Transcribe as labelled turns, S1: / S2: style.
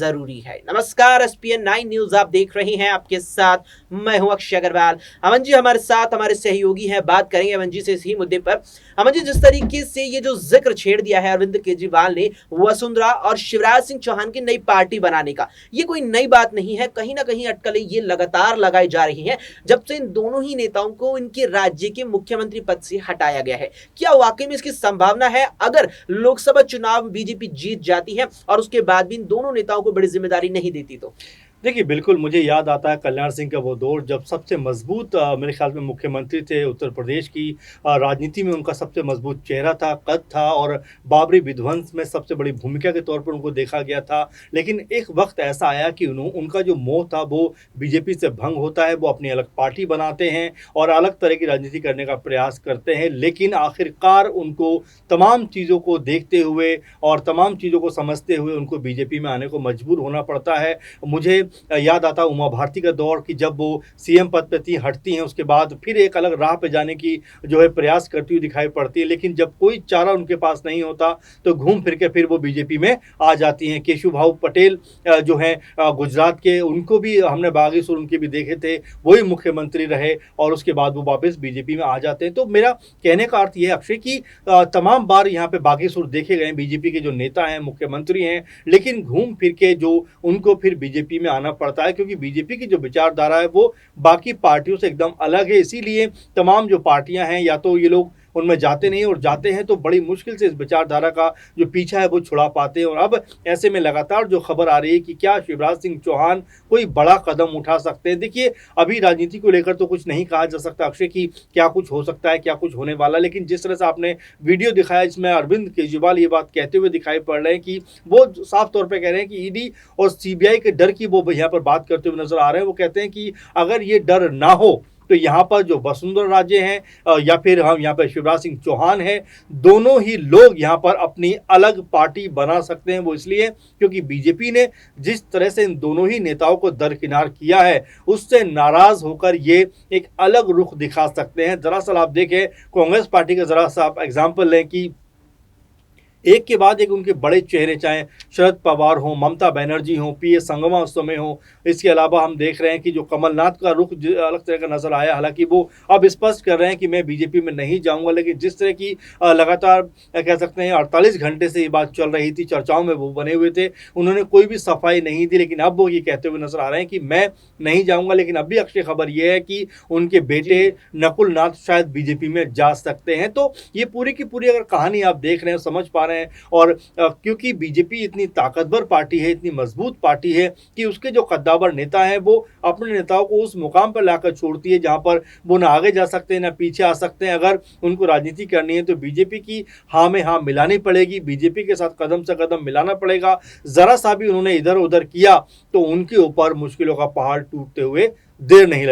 S1: जरूरी है। नमस्कार, एसपीएन 9 न्यूज आप देख रहे हैं, आपके साथ मैं हूं अक्षय अग्रवाल। अमन जी हमारे साथ हमारे सहयोगी हैं, बात करेंगे अमन जी से इसी मुद्दे पर। अमन जी, जिस तरीके से ये जो जिक्र छेड़ दिया है अरविंद केजरीवाल ने वसुंधरा और शिवराज सिंह चौहान की नई पार्टी बनाने का, ये कोई नई बात नहीं है। कहीं ना कहीं अटकलें ये लगातार लगाई जा रही हैं जब से इन दोनों ही नेताओं को इनके राज्य के मुख्यमंत्री पद से हटाया गया है। क्या वाकई में इसकी संभावना है अगर लोकसभा चुनाव बीजेपी जीत जाती है और उसके बाद भी इन दोनों नेताओं को बड़ी जिम्मेदारी नहीं देती तो?
S2: देखिए, बिल्कुल मुझे याद आता है कल्याण सिंह का वो दौर जब सबसे मजबूत मेरे ख्याल में मुख्यमंत्री थे उत्तर प्रदेश की राजनीति में। उनका सबसे मजबूत चेहरा था, कद था और बाबरी विध्वंस में सबसे बड़ी भूमिका के तौर पर उनको देखा गया था। लेकिन एक वक्त ऐसा आया कि उनका जो मोह था वो बीजेपी से भंग होता है। वो अपनी अलग पार्टी बनाते हैं और अलग तरह की राजनीति करने का प्रयास करते हैं, लेकिन आखिरकार उनको तमाम चीज़ों को देखते हुए और तमाम चीज़ों को समझते हुए उनको बीजेपी में आने को मजबूर होना पड़ता है। मुझे याद आता उमा भारती का दौर कि जब वो सीएम पद पे थी, हटती हैं, उसके बाद फिर एक अलग राह पे जाने की जो है प्रयास करती हुई दिखाई पड़ती है। लेकिन जब कोई चारा उनके पास नहीं होता तो घूम फिर के फिर वो बीजेपी में आ जाती हैं। केशुभाऊ पटेल जो हैं गुजरात के, उनको भी हमने बागेश्वर उनके भी देखे थे, वही मुख्यमंत्री रहे और उसके बाद वो वापस बीजेपी में आ जाते हैं। तो मेरा कहने का अर्थ ये है अक्षय कि तमाम बार यहाँ पे बागेश्वर देखे गए बीजेपी के जो नेता हैं, मुख्यमंत्री हैं, लेकिन घूम फिर के जो उनको फिर बीजेपी में आना पड़ता है, क्योंकि बीजेपी की जो विचारधारा है वो बाकी पार्टियों से एकदम अलग है। इसीलिए तमाम जो पार्टियां हैं या तो ये लोग उनमें जाते नहीं, और जाते हैं तो बड़ी मुश्किल से इस विचारधारा का जो पीछा है वो छुड़ा पाते हैं। और अब ऐसे में लगातार जो खबर आ रही है कि क्या शिवराज सिंह चौहान कोई बड़ा कदम उठा सकते हैं। देखिए, अभी राजनीति को लेकर तो कुछ नहीं कहा जा सकता अक्षय कि क्या कुछ हो सकता है, क्या कुछ होने वाला, लेकिन जिस तरह से आपने वीडियो दिखाया जिसमें अरविंद केजरीवाल ये बात कहते हुए दिखाई पड़ रहे हैं कि वो साफ तौर पर कह रहे हैं कि ईडी और सीबीआई के डर की वो यहाँ पर बात करते हुए नजर आ रहे हैं। वो कहते हैं कि अगर ये डर ना हो तो यहाँ पर जो वसुंधरा राजे हैं या फिर हम यहाँ पर शिवराज सिंह चौहान हैं, दोनों ही लोग यहाँ पर अपनी अलग पार्टी बना सकते हैं। वो इसलिए क्योंकि बीजेपी ने जिस तरह से इन दोनों ही नेताओं को दरकिनार किया है, उससे नाराज होकर ये एक अलग रुख दिखा सकते हैं। दरअसल आप देखें, कांग्रेस पार्टी का जरा सा आप एग्जाम्पल लें कि एक के बाद एक उनके बड़े चेहरे, चाहे शरद पवार हो, ममता बनर्जी हो, पीएस संगमा उस समय हो, इसके अलावा हम देख रहे हैं कि जो कमलनाथ का रुख अलग तरह का नजर आया। हालांकि वो अब स्पष्ट कर रहे हैं कि मैं बीजेपी में नहीं जाऊंगा, लेकिन जिस तरह की लगातार कह सकते हैं 48 घंटे से ये बात चल रही थी, चर्चाओं में वो बने हुए थे, उन्होंने कोई भी सफाई नहीं दी। लेकिन अब वो ये कहते हुए नजर आ रहे हैं कि मैं नहीं जाऊंगा। लेकिन अभी अक्षय खबर ये है कि उनके बेटे नकुल नाथ शायद बीजेपी में जा सकते हैं। तो ये पूरी की पूरी अगर कहानी आप देख रहे हैं, समझ पा रहे हैं, और क्योंकि बीजेपी इतनी ताकतवर पार्टी है, इतनी मजबूत पार्टी है कि उसके जो कद्दावर नेता हैं वो अपने नेताओं को उस मुकाम पर लाकर छोड़ती है जहां पर वो ना आगे जा सकते हैं ना पीछे आ सकते हैं। अगर उनको राजनीति करनी है तो बीजेपी की हाँ में हाँ मिलानी पड़ेगी, बीजेपी के साथ कदम से कदम मिलाना पड़ेगा। जरा सा भी उन्होंने इधर उधर किया तो उनके ऊपर मुश्किलों का पहाड़ टूटते हुए देर नहीं लगेगी।